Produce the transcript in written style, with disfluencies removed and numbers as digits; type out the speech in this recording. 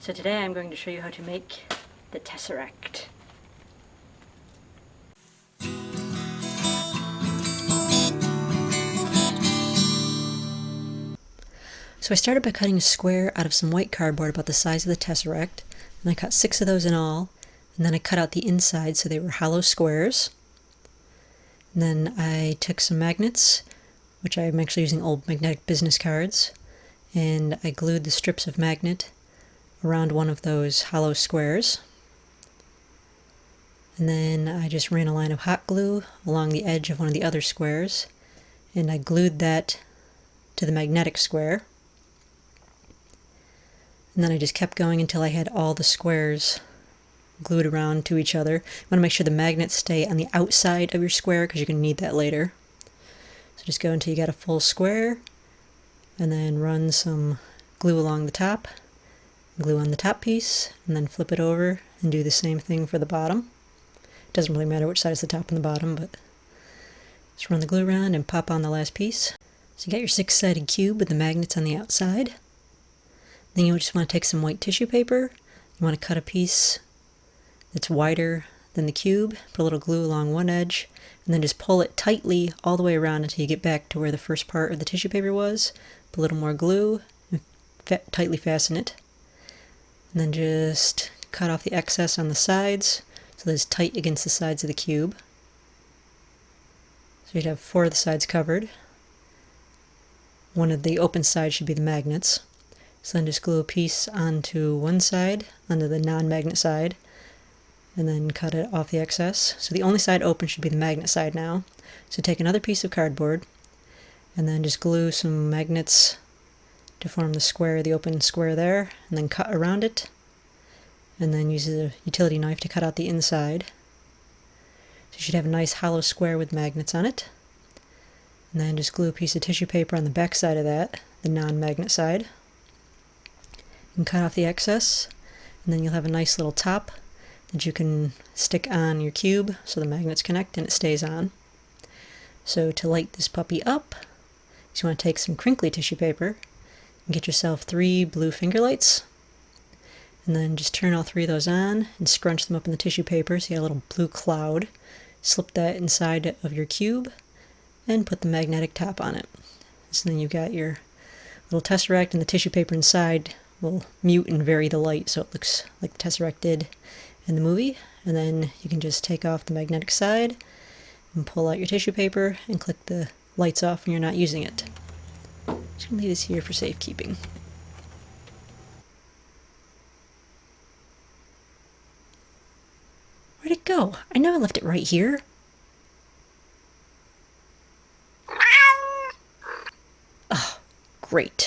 So today I'm going to show you how to make the Tesseract. So I started by cutting a square out of some white cardboard about the size of the Tesseract, and I cut 6 of those in all, and then I cut out the inside so they were hollow squares. And then I took some magnets, which I'm actually using old magnetic business cards, and I glued the strips of magnet around one of those hollow squares. And then I just ran a line of hot glue along the edge of one of the other squares, and I glued that to the magnetic square. And then I just kept going until I had all the squares glued around to each other. You want to make sure the magnets stay on the outside of your square because you're going to need that later. So just go until you got a full square, and then run some glue along the top, glue on the top piece, and then flip it over and do the same thing for the bottom. It doesn't really matter which side is the top and the bottom, but just run the glue around and pop on the last piece. So you got your 6-sided cube with the magnets on the outside. Then you just want to take some white tissue paper. You want to cut a piece that's wider than the cube, put a little glue along one edge, and then just pull it tightly all the way around until you get back to where the first part of the tissue paper was. Put a little more glue and tightly fasten it. And then just cut off the excess on the sides so that it's tight against the sides of the cube. So you'd have 4 of the sides covered. One of the open sides should be the magnets. So then just glue a piece onto one side, onto the non-magnet side, and then cut it off the excess. So the only side open should be the magnet side now. So take another piece of cardboard, and then just glue some magnets to form the square, the open square there, and then cut around it, and then use a utility knife to cut out the inside. So you should have a nice hollow square with magnets on it. And then just glue a piece of tissue paper on the back side of that, the non-magnet side, and cut off the excess, and then you'll have a nice little top that you can stick on your cube so the magnets connect and it stays on. So to light this puppy up, you want to take some crinkly tissue paper and get yourself 3 blue finger lights, and then just turn all 3 of those on and scrunch them up in the tissue paper so you have a little blue cloud. Slip that inside of your cube and put the magnetic top on it. So then you've got your little Tesseract, and the tissue paper inside will mute and vary the light so it looks like the Tesseract did in the movie. And then you can just take off the magnetic side and pull out your tissue paper and click the lights off when you're not using it. Just going to leave this here for safekeeping. Where'd it go? I know I left it right here. Oh, great.